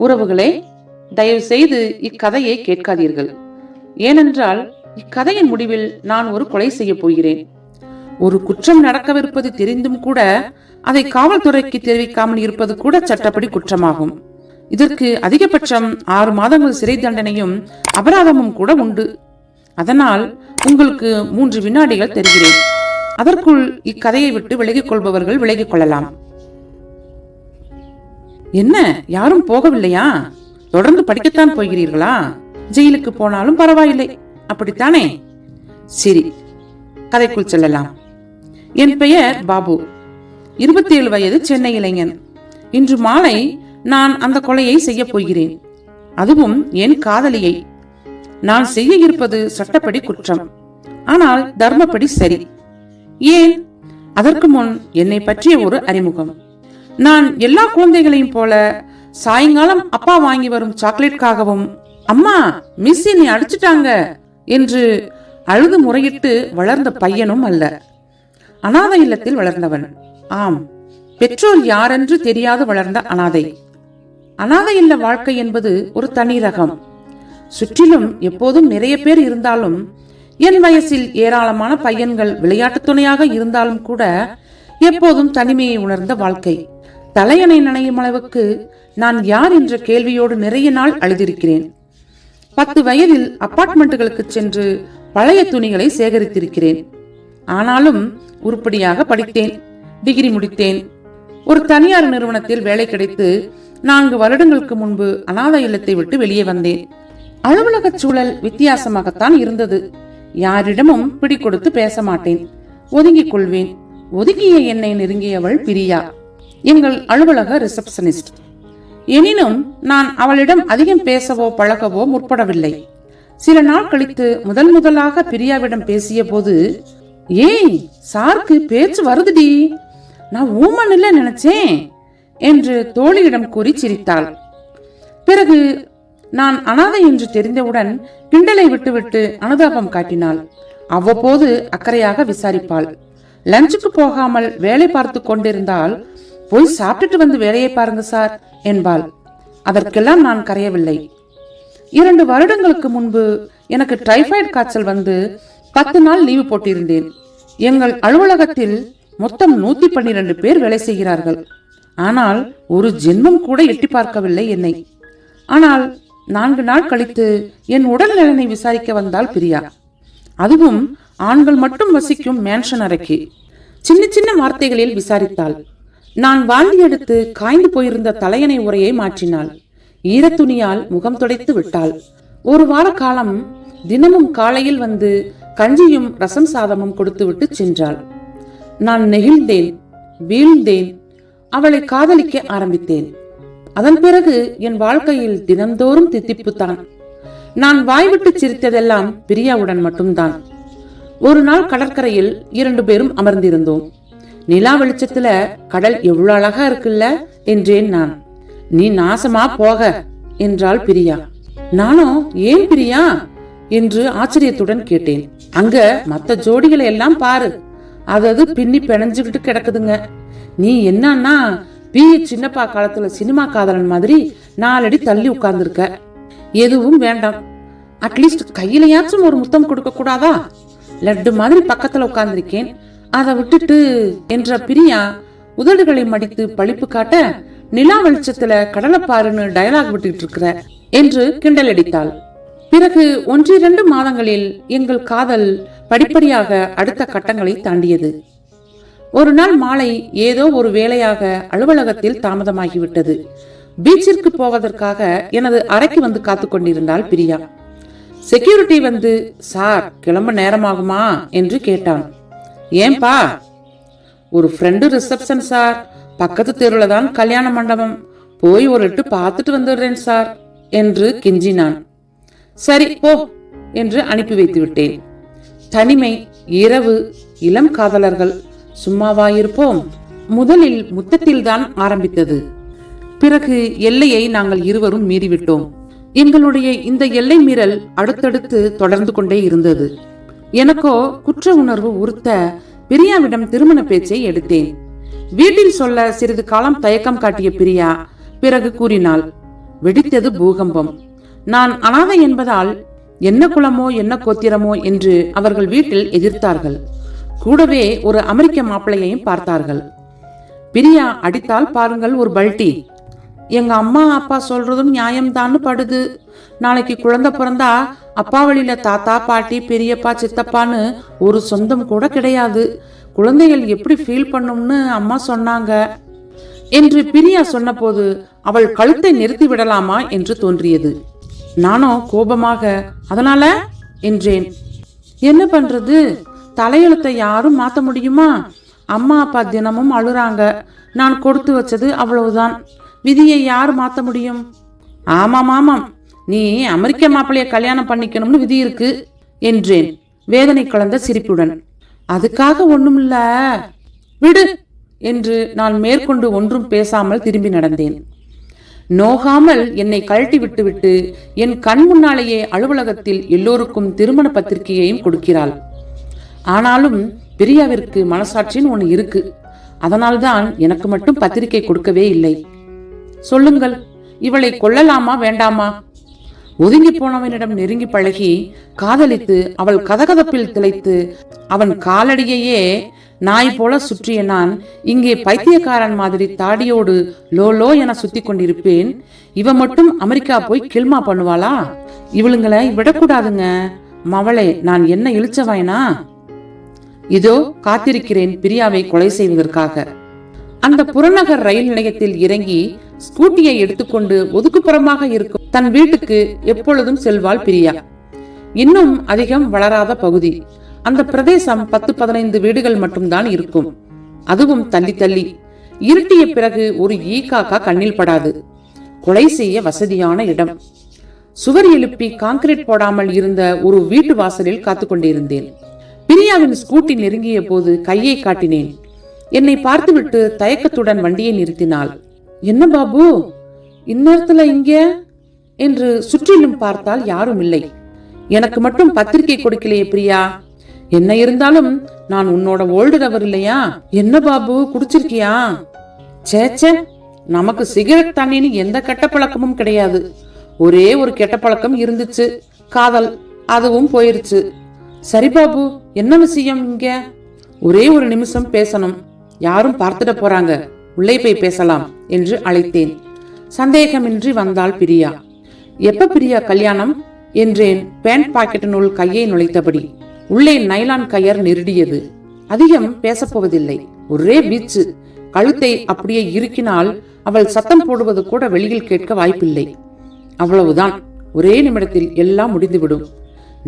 உறவுகளே, தயவு செய்து இக்கதையை கேட்காதீர்கள். ஏனென்றால் இக்கதையின் முடிவில் நான் ஒரு கொலை செய்ய போகிறேன். ஒரு குற்றம் நடக்கவிருப்பது தெரிந்தும் கூட அதை காவல்துறைக்கு தெரிவிக்காமல் இருப்பது கூட சட்டப்படி குற்றமாகும். இதற்கு அதிகபட்சம் 6 மாதங்கள் சிறை தண்டனையும் அபராதமும் கூட உண்டு. அதனால் உங்களுக்கு 3 வினாடிகள் தருகிறேன். அதற்குள் இக்கதையை விட்டு விலகிக் கொள்பவர்கள் விலகிக் கொள்ளலாம். என்ன, யாரும் போகவில்லையா? தொடர்ந்து படிக்கத்தான் போகிறீர்களா? ஜெயிலுக்கு போனாலும் பரவாயில்லை, அப்படித்தானே? சரி, கதைக்குள் செல்லலாம். என் பெயர் பாபு, 27 வயது சென்னை இளைஞன். இன்று மாலை நான் அந்த கொலையை செய்ய போகிறேன். அதுவும் என் காதலியை. நான் செய்ய இருப்பது சட்டப்படி குற்றம், ஆனால் தர்மப்படி சரி. ஏன்? அதற்கு முன் என்னை பற்றிய ஒரு அறிமுகம். நான் எல்லா குழந்தைகளையும் போல சாயங்காலம் அப்பா வாங்கி வரும் சாக்லேட்காகவும் அம்மா மிஸ் என்னை அடிச்சுட்டாங்க என்று அழுது முறையிட்டு வளர்ந்த பையனும் அல்ல. அனாதை இல்லத்தில் வளர்ந்தவன். ஆம், பெற்றோர் யாரென்று தெரியாது வளர்ந்த அனாதை. அனாதை இல்ல வாழ்க்கை என்பது ஒரு தனி ரகம். சுற்றிலும் எப்போதும் நிறைய பேர் இருந்தாலும், என் வயசில் ஏராளமான பையன்கள் விளையாட்டு துணையாக இருந்தாலும் கூட எப்போதும் தனிமையை உணர்ந்த வாழ்க்கை. தலையணை நனையும் அளவுக்கு நான் யார் என்ற கேள்வியோடு நிறைய நாள் அழுதிருக்கிறேன். 10 வயதில் அபார்ட்மெண்ட்டுகளுக்கு சென்று பழைய துணிகளை சேகரித்திருக்கிறேன். ஆனாலும் உருப்படியாக படித்தேன், டிகிரி முடித்தேன். ஒரு தனியார் நிறுவனத்தில் வேலை கிடைத்து 4 வருடங்களுக்கு முன்பு அனாதை இல்லத்தை விட்டு வெளியே வந்தேன். அலுவலக சூழல் வித்தியாசமாகத்தான் இருந்தது. யாரிடமும் பிடி கொடுத்து பேச மாட்டேன், ஒதுங்கிக் கொள்வேன். ஒதுங்கிய என்னை நெருங்கியவள் பிரியா, எங்கள் அலுவலக ரிசப்ஷனிஸ்ட். எனினும் நான் அவளிடம் அதிகம் பேசவோ பழகவோ முற்படவில்லை. சில நாள் கழித்து முதலாக பிரியாவிடம் பேசிய போது, ஏய் சாருக்கு பேச்சு வருதுடி, நான் ஊமன் இல்ல நினைச்சேன் என்று தோழியிடம் கூறி சிரித்தாள். பிறகு நான் அனாதை என்று தெரிந்தவுடன் கிண்டலை விட்டுவிட்டு அனுதாபம் காட்டினாள். அவ்வப்போது அக்கறையாக விசாரிப்பாள். லஞ்சுக்கு போகாமல் வேலை பார்த்து கொண்டிருந்தால், போய் சாப்பிட்டுட்டு வந்து வேலையை பாருங்க சார் என்பாள். அதற்கெல்லாம் நான் கரையவில்லை. 2 வருடங்களுக்கு முன்பு எனக்கு டைபாய்டு காய்ச்சல் வந்து 10 நாள் லீவு போட்டிருந்தேன். எங்கள் அலுவலகத்தில் மொத்தம் 112 பேர் வேலை செய்கிறார்கள். ஆனால் ஒரு ஜென்மம் கூட எட்டி பார்க்கவில்லை என்னை. ஆனால் 4 நாள் கழித்து என் உடல் நலனை விசாரிக்க வந்தால் பிரியா. அதுவும் ஆண்கள் மட்டும் வசிக்கும் மேன்ஷன் அறைக்கு. சின்ன சின்ன வார்த்தைகளில் விசாரித்தாள். நான் வாந்தி எடுத்து காய்ந்து போயிருந்த தலையணை உரையை மாற்றினாள். ஈரத்துணியால் முகம் துடைத்து விட்டாள். 1 வார காலம் தினமும் காலையில் வந்து கஞ்சியும் ரசம் சாதமும் கொடுத்து விட்டு சென்றாள். நான் நெகிழ்ந்தேன், வீழ்ந்தேன். அவளை காதலிக்க ஆரம்பித்தேன். அதன் பிறகு என் வாழ்க்கையில் தினந்தோறும் தித்திப்புத்தான். நான் வாய்விட்டு சிரித்ததெல்லாம் பிரியாவுடன் மட்டும்தான். ஒரு நாள் கடற்கரையில் 2 பேரும் அமர்ந்திருந்தோம். நிலா வெளிச்சத்துல கடல் எவ்வளவு அழகா இருக்குல்ல என்றேன் நான். நீ நாசமா போக என்றாள் பிரியா. நானோ ஏன் பிரியா என்று ஆச்சரியத்துடன் கேட்டேன். அங்க மத்த ஜோடிகளை எல்லாம் பாரு, அதாவது பின்னி பிணைஞ்சுக்கிட்டு கிடக்குதுங்க. நீ என்னன்னா சின்னப்பா காலத்துல சினிமா காதலன் மாதிரி 4 அடி தள்ளி உட்கார்ந்துருக்க. எதுவும் வேண்டாம், அட்லீஸ்ட் கையிலையாச்சும் ஒரு முத்தம் கொடுக்க கூடாதா? லட்டு மாதிரி பக்கத்துல உட்கார்ந்திருக்கேன், அதை விட்டுட்டு என்ற பிரியா உதடுகளை மடித்து பழிப்பு காட்ட, நிலா வெளிச்சத்துல கடலை பாருன்னு டயலாக் விட்டுட்டு இருக்கிற என்று கிண்டல் அடித்தாள். பிறகு 1-2 மாதங்களில் எங்கள் காதல் படிப்படியாக அடுத்த கட்டங்களை தாண்டியது. ஒரு நாள் மாலை ஏதோ ஒரு வேலையாக அலுவலகத்தில் தாமதமாகிவிட்டது. பீச்சிற்கு போவதற்காக எனது அறைக்கு வந்து காத்து கொண்டிருந்தாள் பிரியா. செக்யூரிட்டி வந்து, சார் கிளம்ப நேரமாகுமா என்று கேட்டான். ஏன்பா? ஒரு ஃப்ரெண்டு ரிசப்ஷன் சார், பக்கத்து தெருவுல தான் கல்யாண மண்டபம், போய் ஒரு எட்டு பார்த்துட்டு வந்துடுறேன் சார் என்று கெஞ்சினான். சரி போ என்று அனுப்பி வைத்து விட்டேன். தனிமை, இரவு, இளம் காதலர்கள், சும்மாவாயிருப்போம். முதலில் முத்தத்தில் தான் ஆரம்பித்தது. பிறகு எல்லையை நாங்கள் இருவரும் மீறிவிட்டோம். எங்களுடைய இந்த எல்லை மீறல் அடுத்தடுத்து தொடர்ந்து கொண்டே இருந்தது. எனக்கோ குற்ற உணர்வு உறுத்த பிரியாவிடம் திருமண பேச்சை எடுத்தேன். வீட்டில் சொல்ல சிறிது காலம் தயக்கம் காட்டிய பிரியா பிறகு கூறினாள், வெடித்தது பூகம்பம். நான் அனாதை என்பதால் என்ன குலமோ என்ன கோத்திரமோ என்று அவர்கள் வீட்டில் எதிர்த்தார்கள். கூடவே ஒரு அமெரிக்க மாப்பிள்ளையையும் பார்த்தார்கள். பிரியா அடித்தால் பாருங்கள் ஒரு பல்டி. எங்க அம்மா அப்பா சொல்றதும் நியாயம்தான்னு படுது. நாளைக்கு குழந்தை பிறந்தா அப்பா வழியில தாத்தா பாட்டி பெரியப்பா சித்தப்பான்னு ஒரு சொந்தம் கூட கிடையாது. குழந்தைகள் எப்படி ஃபீல் பண்ணும்னு அம்மா சொன்னாங்க என்று பிரியா சொன்னபோது அவள் கழுத்தை நிறுத்தி விடலாமா என்று தோன்றியது. நானோ கோபமாக அதனால என்றேன். என்ன பண்றது, தலையெழுத்தை யாரும் மாத்த முடியுமா? அம்மா அப்பா தினமும் அழுறாங்க. நான் கொடுத்து வச்சது அவ்வளவுதான். விதியை யார் மாத்த முடியும்? ஆமாம், நீ அமெரிக்க மாப்பிள்ளைய கல்யாணம் பண்ணிக்கணும்னு விதி இருக்கு என்றேன் வேதனை கலந்த சிரிப்புடன். அதுக்காக ஒண்ணுமில்ல, விடு என்று நான் மேற்கொண்டு ஒன்றும் பேசாமல் திரும்பி நடந்தேன். நோகாமல் என்னை கழட்டி விட்டுவிட்டு என் கண் முன்னாலேயே அலுவலகத்தில் எல்லோருக்கும் திருமண பத்திரிகையையும் கொடுக்கிறாள். ஆனாலும் பிரியாவிற்கு மனசாட்சின்னு ஒண்ணு இருக்கு. அதனால்தான் எனக்கு மட்டும் பத்திரிகை கொடுக்கவே இல்லை. சொல்லுங்கள், இவளை கொல்லலாமா வேண்டாமா? ஒதுங்கி போனவனிடம் நெருங்கி பழகி காதலித்து அவள் கதகதப்பில் திளைத்து அவன் காலடியையே நாய் போல சுற்றிய நான் இங்கே பைத்தியக்காரன் மாதிரி தாடியோடு லோ என சுத்தி கொண்டிருப்பேன். இவ மட்டும் அமெரிக்கா போய் கில்மா பண்ணுவாளா? இவளுங்களை விடக்கூடாதுங்க. மவளே, நான் என்ன இழிச்சவாயனா? இதோ காத்திருக்கிறேன் பிரியாவை கொலை செய்வதற்காக. அந்த புறநகர் ரயில் நிலையத்தில் இறங்கி ஸ்கூட்டியை எடுத்துக்கொண்டு ஒதுக்குப்புறமாக இருக்கும் தன் வீட்டுக்கு எப்பொழுதும் செல்வாள் பிரியா. இன்னும் அதிகம் வளராத பகுதி. அந்த பிரதேசம் 10-15 வீடுகள் மட்டும்தான் இருக்கும். அதுவும் தள்ளி தள்ளி. இருட்டிய பிறகு ஒரு ஈ காக்கா கண்ணில் படாது. கொலை செய்ய வசதியான இடம். சுவர் எழுப்பி கான்கிரீட் போடாமல் இருந்த ஒரு வீட்டு வாசலில் காத்து கொண்டிருந்தேன். பிரியாவின் ஸ்கூட்டி நெருங்கிய போது கையை காட்டினேன். என்னை பார்த்துவிட்டு தயக்கத்துடன் வண்டியை நிறுத்தினாள். என்ன பாபு, இந்நேரத்துல இங்க என்று சுற்றிலும் பார்த்தால் யாரும் இல்லை. எனக்கு மட்டும் பத்திரிகை கொடுக்கலையே பிரியா. என்ன இருந்தாலும் நான் உன்னோட ஓல்டு லவர் இல்லையா? என்ன பாபு, குடிச்சிருக்கியா? சேச்சே, நமக்கு சிகரெட் தண்ணின்னு எந்த கெட்ட பழக்கமும் கிடையாது. ஒரே ஒரு கெட்ட பழக்கம் இருந்துச்சு, காதல். அதுவும் போயிருச்சு. சரி பாபு, என்ன விஷயம் இங்க? ஒரே ஒரு நிமிஷம் பேசணும். யாரும் பார்த்துட போறாங்க, உள்ளே போய் பேசலாம் என்று அழைத்தேன். சந்தேகமின்றி வந்தாள் பிரியா. எப்ப பிரியா கல்யாணம் என்றேன் பேண்ட் பாக்கெட்டினுள் கையை நுழைத்தபடி. உள்ளே நைலான் கயர் நெருடியது. அதிகம் பேசப்போவதில்லை, ஒரே வீச்சு. கழுத்தை அப்படியே இறுக்கினால் அவள் சத்தம் போடுவது கூட வெளியில் கேட்க வாய்ப்பில்லை. அவ்வளவுதான், ஒரே நிமிடத்தில் எல்லாம் முடிந்துவிடும்.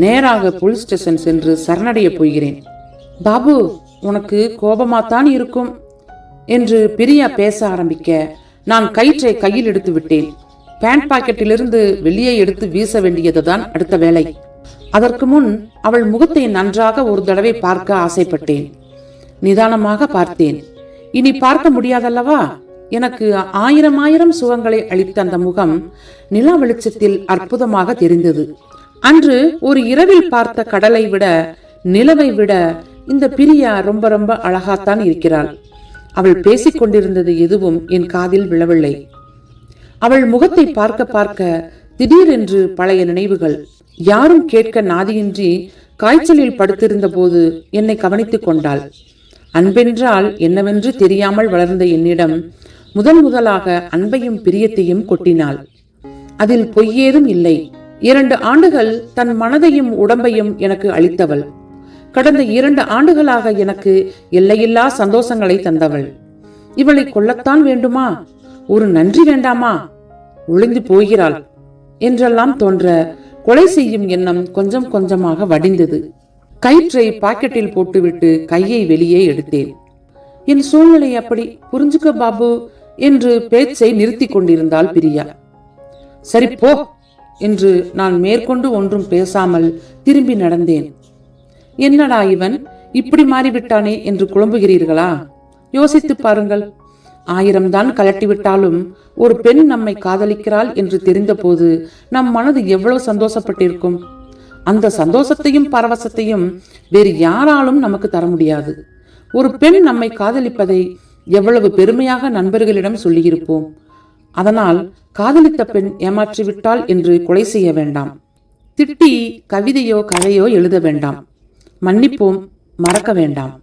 நேராக போலீஸ் ஸ்டேஷன் சென்று சரணடைய போகிறேன். பாபு, உனக்கு கோபமாத்தான் இருக்கும் என்று பிரியா பேச ஆரம்பிக்க நான் கயிற்றை கையில் எடுத்து விட்டேன். பேண்ட் பாக்கெட்டிலிருந்து வெளியே எடுத்து வீச வேண்டியதுதான் அடுத்த வேலை. அதற்கு முன் அவள் முகத்தை நன்றாக ஒரு தடவை பார்க்க ஆசைப்பட்டேன். நிதானமாக பார்த்தேன். இனி பார்க்க முடியாதல்லவா? எனக்கு ஆயிரம் சுகங்களை அளித்த அந்த முகம் நிலா வெளிச்சத்தில் அற்புதமாக தெரிந்தது. அன்று ஒரு இரவில் பார்த்த கடலை விட நிலவை விட இந்த பிரியா ரொம்ப ரொம்ப அழகாத்தான் இருக்கிறாள். அவள் பேசிக் கொண்டிருந்தது எதுவும் என் காதில் விழவில்லை. அவள் முகத்தை பார்க்க பார்க்க திடீரென்று பழைய நினைவுகள். யாரும் கேட்க நாதியின்றி காய்ச்சலில் படுத்திருந்த போது என்னை கவனித்துக் கொண்டாள். அன்பென்றால் என்னவென்று தெரியாமல் வளர்ந்த என்னிடம் முதலாக அன்பையும் பிரியத்தையும் கொட்டினாள். அதில் பொய்யேதும் இல்லை. 2 ஆண்டுகள் தன் மனதையும் உடம்பையும் எனக்கு அளித்தவள். கடந்த 2 ஆண்டுகளாக எனக்கு எல்லையில்லா சந்தோஷங்களை தந்தவள். இவளை கொல்லத்தான் வேண்டுமா? ஒரு நன்றி வேண்டாமா? ஒளிந்து போகிறாள் என்றெல்லாம் தோன்ற கொலை செய்யும் எண்ணம் கொஞ்சம் கொஞ்சமாக வடிந்தது. கயிற்றை பாக்கெட்டில் போட்டுவிட்டு கையை வெளியே எடுத்தேன். என் சூழ்நிலை அப்படி, புரிஞ்சுக்க பாபு என்று பேச்சை நிறுத்தி கொண்டிருந்தாள் பிரியா. சரி போ என்று நான் மேற்கொண்டு ஒன்றும் பேசாமல் திரும்பி நடந்தேன். என்னடா இவன் இப்படி மாறிவிட்டானே என்று குழம்புகிறீர்களா? யோசித்து பாருங்கள். 1000 தான் கலட்டிவிட்டாலும் ஒரு பெண் நம்மை காதலிக்கிறாள் என்று தெரிந்த போது நம் மனது எவ்வளவு சந்தோஷப்பட்டிருக்கும். அந்த சந்தோஷத்தையும் பரவசத்தையும் வேறு யாராலும் நமக்கு தர முடியாது. ஒரு பெண் நம்மை காதலிப்பதை எவ்வளவு பெருமையாக நண்பர்களிடம் சொல்லியிருப்போம். அதனால் காதலித்த பெண் ஏமாற்றிவிட்டாள் என்று கொலை செய்ய வேண்டாம். திட்டி கவிதையோ கதையோ எழுத வேண்டாம். மன்னிப்போம், மறக்க வேண்டாம்.